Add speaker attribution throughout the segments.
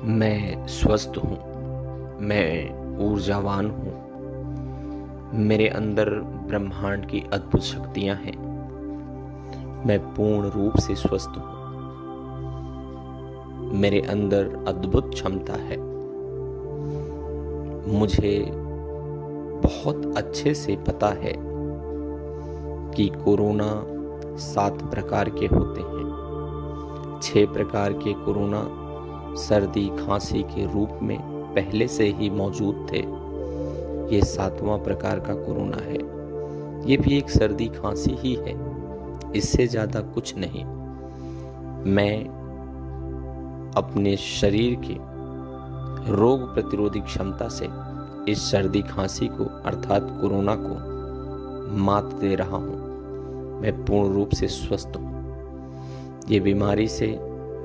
Speaker 1: मैं स्वस्थ हूँ, मैं ऊर्जावान हूँ। मेरे अंदर ब्रह्मांड की अद्भुत शक्तियाँ हैं। मैं पूर्ण रूप से स्वस्थ हूँ। मेरे अंदर अद्भुत क्षमता है। मुझे बहुत अच्छे से पता है कि कोरोना 7 प्रकार के होते हैं। 6 प्रकार के कोरोना सर्दी खांसी के रूप में पहले से ही मौजूद थे। ये 7वां प्रकार का कोरोना है। ये भी एक सर्दी खांसी ही है, इससे ज़्यादा कुछ नहीं। मैं अपने शरीर के रोग प्रतिरोधी क्षमता से इस सर्दी खांसी को अर्थात कोरोना को मात दे रहा हूँ। मैं पूर्ण रूप से स्वस्थ हूँ। ये बीमारी से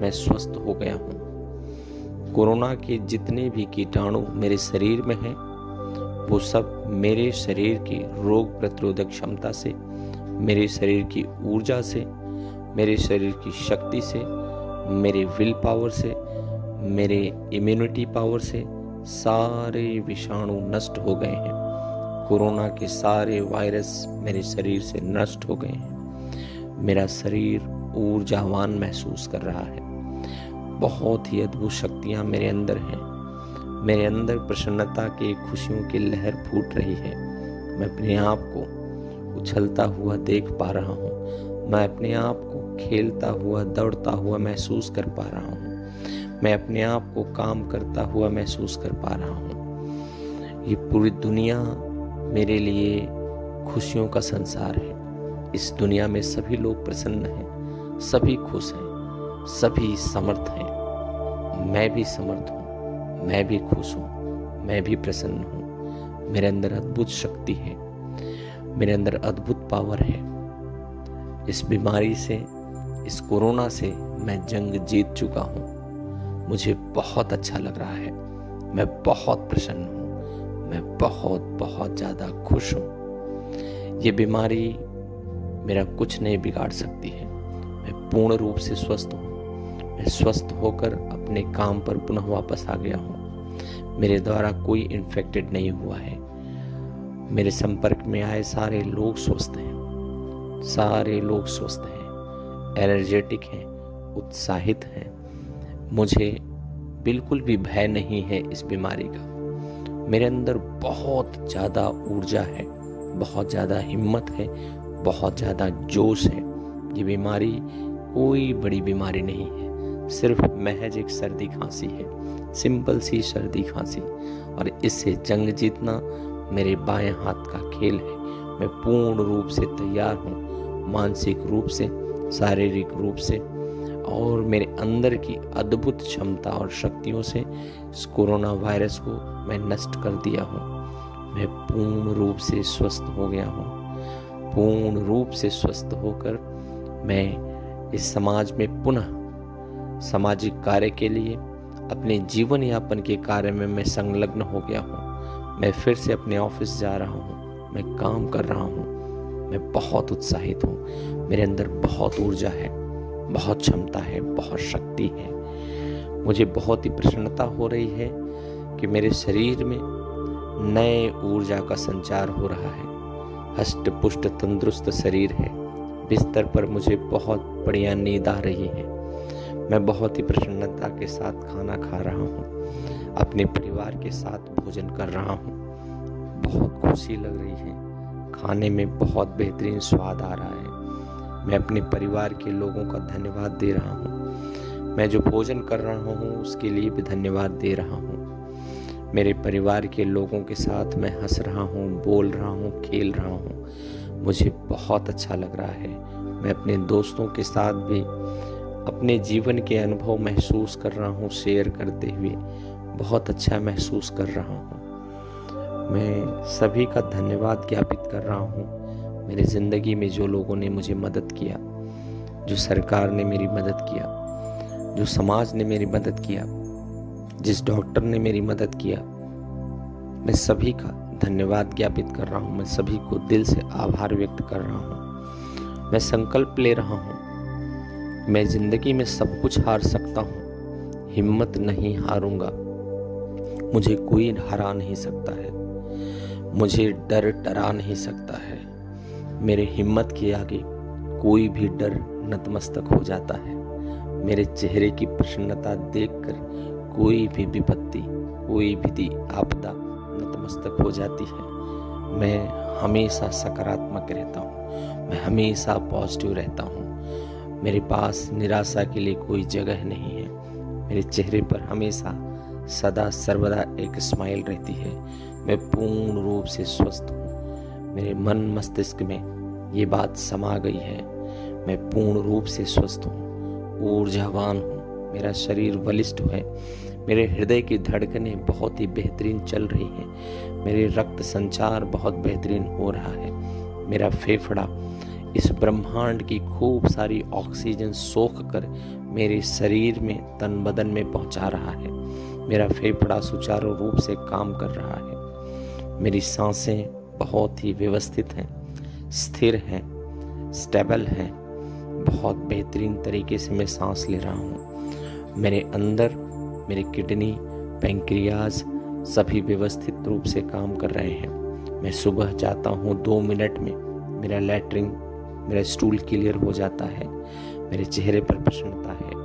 Speaker 1: मैं स्वस्थ हो गया हूँ। कोरोना के जितने भी कीटाणु मेरे शरीर में हैं, वो सब मेरे शरीर की रोग प्रतिरोधक क्षमता से, मेरे शरीर की ऊर्जा से, मेरे शरीर की शक्ति से, मेरे विल पावर से, मेरे इम्यूनिटी पावर से सारे विषाणु नष्ट हो गए हैं। कोरोना के सारे वायरस मेरे शरीर से नष्ट हो गए हैं। मेरा शरीर ऊर्जावान महसूस कर रहा है। बहुत ही अद्भुत शक्तियाँ मेरे अंदर हैं। मेरे अंदर प्रसन्नता की खुशियों की लहर फूट रही है। मैं अपने आप को उछलता हुआ देख पा रहा हूँ। मैं अपने आप को खेलता हुआ दौड़ता हुआ महसूस कर पा रहा हूँ। मैं अपने आप को काम करता हुआ महसूस कर पा रहा हूँ। ये पूरी दुनिया मेरे लिए खुशियों का संसार है। इस दुनिया में सभी लोग प्रसन्न हैं, सभी खुश हैं, सभी समर्थ हैं। मैं भी समर्थ हूँ, मैं भी खुश हूँ, मैं भी प्रसन्न हूँ। मेरे अंदर अद्भुत शक्ति है, मेरे अंदर अद्भुत पावर है। इस बीमारी से, इस कोरोना से मैं जंग जीत चुका हूँ। मुझे बहुत अच्छा लग रहा है। मैं बहुत प्रसन्न हूँ। मैं बहुत बहुत ज़्यादा खुश हूँ। ये बीमारी मेरा कुछ नहीं बिगाड़ सकती है। मैं पूर्ण रूप से स्वस्थ हूँ। मैं स्वस्थ होकर अपने काम पर पुनः वापस आ गया हूँ। मेरे द्वारा कोई इन्फेक्टेड नहीं हुआ है। मेरे संपर्क में आए सारे लोग स्वस्थ हैं। सारे लोग स्वस्थ हैं, एनर्जेटिक हैं, उत्साहित हैं। मुझे बिल्कुल भी भय नहीं है इस बीमारी का। मेरे अंदर बहुत ज़्यादा ऊर्जा है, बहुत ज़्यादा हिम्मत है, बहुत ज़्यादा जोश है। ये बीमारी कोई बड़ी बीमारी नहीं है, सिर्फ महज एक सर्दी खांसी है, सिंपल सी सर्दी खांसी। और इससे जंग जीतना मेरे बाएं हाथ का खेल है। मैं पूर्ण रूप से तैयार हूँ, मानसिक रूप से, शारीरिक रूप से, और मेरे अंदर की अद्भुत क्षमता और शक्तियों से इस कोरोना वायरस को मैं नष्ट कर दिया हूँ। मैं पूर्ण रूप से स्वस्थ हो गया हूँ। पूर्ण रूप से स्वस्थ होकर मैं इस समाज में पुनः सामाजिक कार्य के लिए, अपने जीवन यापन के कार्य में मैं संलग्न हो गया हूँ। मैं फिर से अपने ऑफिस जा रहा हूँ, मैं काम कर रहा हूँ। मैं बहुत उत्साहित हूँ। मेरे अंदर बहुत ऊर्जा है, बहुत क्षमता है, बहुत शक्ति है। मुझे बहुत ही प्रसन्नता हो रही है कि मेरे शरीर में नए ऊर्जा का संचार हो रहा है। हष्ट पुष्ट तंदुरुस्त शरीर है। बिस्तर पर मुझे बहुत बढ़िया नींद आ रही है। मैं बहुत ही प्रसन्नता के साथ खाना खा रहा हूँ। अपने परिवार के साथ भोजन कर रहा हूँ। बहुत खुशी लग रही है। खाने में बहुत बेहतरीन स्वाद आ रहा है। मैं अपने परिवार के लोगों का धन्यवाद दे रहा हूँ। मैं जो भोजन कर रहा हूँ उसके लिए भी धन्यवाद दे रहा हूँ। मेरे परिवार के लोगों के साथ मैं हंस रहा हूँ, बोल रहा हूँ, खेल रहा हूँ। मुझे बहुत अच्छा लग रहा है। मैं अपने दोस्तों के साथ भी अपने जीवन के अनुभव महसूस कर रहा हूँ, शेयर करते हुए बहुत अच्छा महसूस कर रहा हूँ। मैं सभी का धन्यवाद ज्ञापित कर रहा हूँ। मेरी ज़िंदगी में जो लोगों ने मुझे मदद किया, जो सरकार ने मेरी मदद किया, जो समाज ने मेरी मदद किया, जिस डॉक्टर ने मेरी मदद किया, मैं सभी का धन्यवाद ज्ञापित कर रहा हूँ। मैं सभी को दिल से आभार व्यक्त कर रहा हूँ। मैं संकल्प ले रहा हूँ, मैं ज़िंदगी में सब कुछ हार सकता हूँ, हिम्मत नहीं हारूंगा, मुझे कोई हरा नहीं सकता है, मुझे डर डरा नहीं सकता है। मेरे हिम्मत के आगे कोई भी डर नतमस्तक हो जाता है। मेरे चेहरे की प्रसन्नता देखकर कोई भी विपत्ति, कोई भी आपदा नतमस्तक हो जाती है। मैं हमेशा सकारात्मक रहता हूँ, मैं हमेशा पॉजिटिव रहता हूँ। मेरे पास निराशा के लिए कोई जगह नहीं है। मेरे चेहरे पर हमेशा सदा सर्वदा एक स्माइल रहती है। मैं पूर्ण रूप से स्वस्थ हूँ। मेरे मन मस्तिष्क में ये बात समा गई है। मैं पूर्ण रूप से स्वस्थ हूँ, ऊर्जावान हूँ। मेरा शरीर बलिष्ठ है। मेरे हृदय की धड़कनें बहुत ही बेहतरीन चल रही हैं। मेरे रक्त संचार बहुत बेहतरीन हो रहा है। मेरा फेफड़ा इस ब्रह्मांड की खूब सारी ऑक्सीजन सोख कर मेरे शरीर में, तन बदन में पहुंचा रहा है। मेरा फेफड़ा सुचारू रूप से काम कर रहा है। मेरी सांसें बहुत ही व्यवस्थित हैं, स्थिर हैं, स्टेबल हैं। बहुत बेहतरीन तरीके से मैं सांस ले रहा हूँ। मेरे अंदर मेरे किडनी, पैंक्रियाज सभी व्यवस्थित रूप से काम कर रहे हैं। मैं सुबह जाता हूँ 2 मिनट में मेरा लैट्रिन, मेरा स्टूल क्लियर हो जाता है। मेरे चेहरे पर प्रसन्नता है।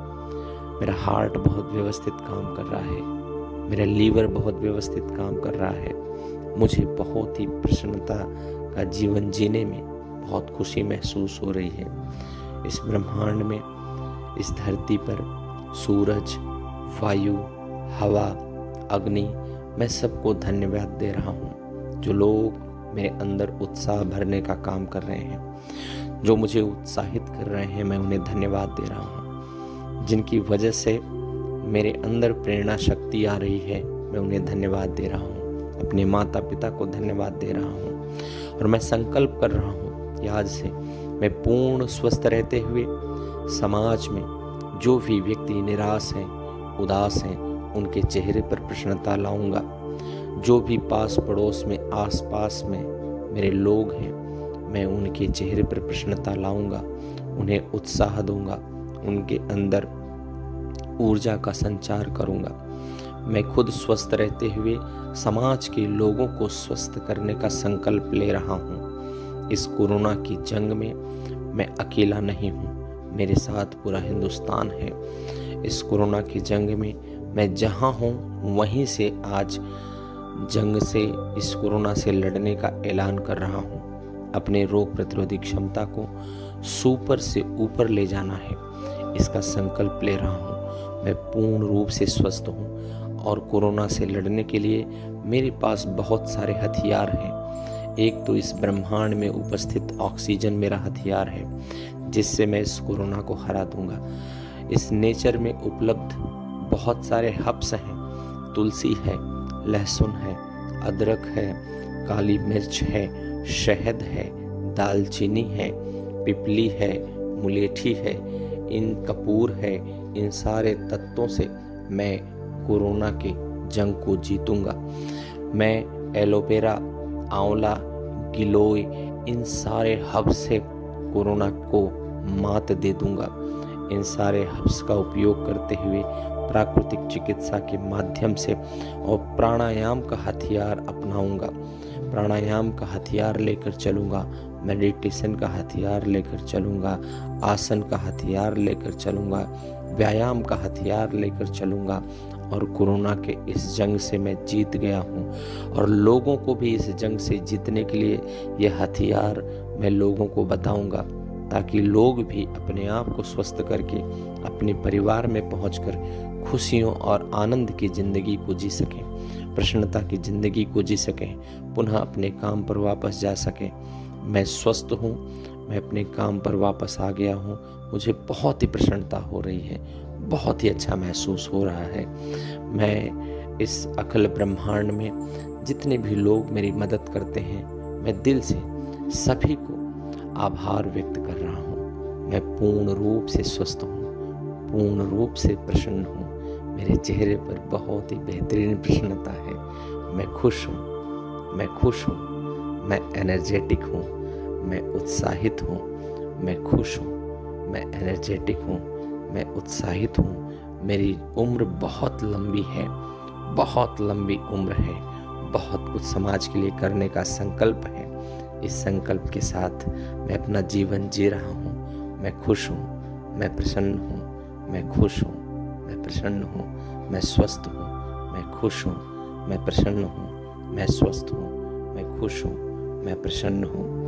Speaker 1: मेरा हार्ट बहुत व्यवस्थित काम कर रहा है। मेरा लीवर बहुत व्यवस्थित काम कर रहा है। मुझे बहुत ही प्रसन्नता का जीवन जीने में बहुत खुशी महसूस हो रही है। इस ब्रह्मांड में, इस धरती पर सूरज, वायु, हवा, अग्नि, मैं सबको धन्यवाद दे रहा हूँ। जो लोग मेरे अंदर उत्साह भरने का काम कर रहे हैं, जो मुझे उत्साहित कर रहे हैं, मैं उन्हें धन्यवाद दे रहा हूँ। जिनकी वजह से मेरे अंदर प्रेरणा शक्ति आ रही है, मैं उन्हें धन्यवाद दे रहा हूँ। अपने माता पिता को धन्यवाद दे रहा हूँ। और मैं संकल्प कर रहा हूँ कि आज से मैं पूर्ण स्वस्थ रहते हुए समाज में जो भी व्यक्ति निराश हैं, उदास हैं, उनके चेहरे पर प्रसन्नता लाऊंगा। जो भी पास पड़ोस में, आस पास में मेरे लोग हैं, मैं उनके चेहरे पर प्रसन्नता लाऊंगा, उन्हें उत्साह दूंगा, उनके अंदर ऊर्जा का संचार करूंगा। मैं खुद स्वस्थ रहते हुए समाज के लोगों को स्वस्थ करने का संकल्प ले रहा हूँ। इस कोरोना की जंग में मैं अकेला नहीं हूँ, मेरे साथ पूरा हिंदुस्तान है। इस कोरोना की जंग में मैं जहाँ हूँ वहीं से आज जंग से, इस कोरोना से लड़ने का ऐलान कर रहा हूँ। अपने रोग प्रतिरोधी क्षमता को सुपर से ऊपर ले जाना है, इसका संकल्प ले रहा हूँ। मैं पूर्ण रूप से स्वस्थ हूँ और कोरोना से लड़ने के लिए मेरे पास बहुत सारे हथियार हैं। एक तो इस ब्रह्मांड में उपस्थित ऑक्सीजन मेरा हथियार है, जिससे मैं इस कोरोना को हरा दूंगा। इस नेचर में उपलब्ध बहुत सारे हर्ब्स हैं। तुलसी है, लहसुन है, अदरक है, काली मिर्च है, शहद है, दालचीनी है, पिपली है, मुलेठी है, इन कपूर है। इन सारे तत्वों से मैं कोरोना के जंग को जीतूंगा। मैं एलोवेरा, आंवला, गिलोय, इन सारे हर्ब्स से कोरोना को मात दे दूंगा। इन सारे हर्ब्स का उपयोग करते हुए प्राकृतिक चिकित्सा के माध्यम से और प्राणायाम का हथियार अपनाऊंगा। प्राणायाम का हथियार लेकर चलूंगा, मेडिटेशन का हथियार लेकर चलूंगा, आसन का हथियार लेकर चलूंगा, व्यायाम का हथियार लेकर चलूंगा। और कोरोना के इस जंग से मैं जीत गया हूँ और लोगों को भी इस जंग से जीतने के लिए ये हथियार मैं लोगों को बताऊंगा, ताकि लोग भी अपने आप को स्वस्थ करके अपने परिवार में पहुंचकर खुशियों और आनंद की ज़िंदगी को जी सकें, प्रसन्नता की ज़िंदगी को जी सकें, पुनः अपने काम पर वापस जा सकें। मैं स्वस्थ हूँ, मैं अपने काम पर वापस आ गया हूँ। मुझे बहुत ही प्रसन्नता हो रही है, बहुत ही अच्छा महसूस हो रहा है। मैं इस अखिल ब्रह्मांड में जितने भी लोग मेरी मदद करते हैं, मैं दिल से सभी को आभार व्यक्त कर रहा हूँ। मैं पूर्ण रूप से स्वस्थ हूँ, पूर्ण रूप से प्रसन्न हूँ। मेरे चेहरे पर बहुत ही बेहतरीन प्रसन्नता है। मैं खुश हूँ, मैं खुश हूँ, मैं एनर्जेटिक हूँ, मैं उत्साहित हूँ, मैं खुश हूँ, मैं एनर्जेटिक हूँ, मैं उत्साहित हूँ, मेरी उम्र बहुत लंबी है, बहुत लंबी उम्र है, बहुत कुछ समाज के लिए करने का संकल्प है। इस संकल्प के साथ मैं अपना जीवन जी रहा हूँ। मैं खुश हूँ, मैं प्रसन्न हूँ, मैं खुश हूँ, मैं प्रसन्न हूँ, मैं स्वस्थ हूँ, मैं खुश हूँ, मैं प्रसन्न हूँ, मैं स्वस्थ हूँ, मैं खुश हूँ, मैं प्रसन्न हूँ,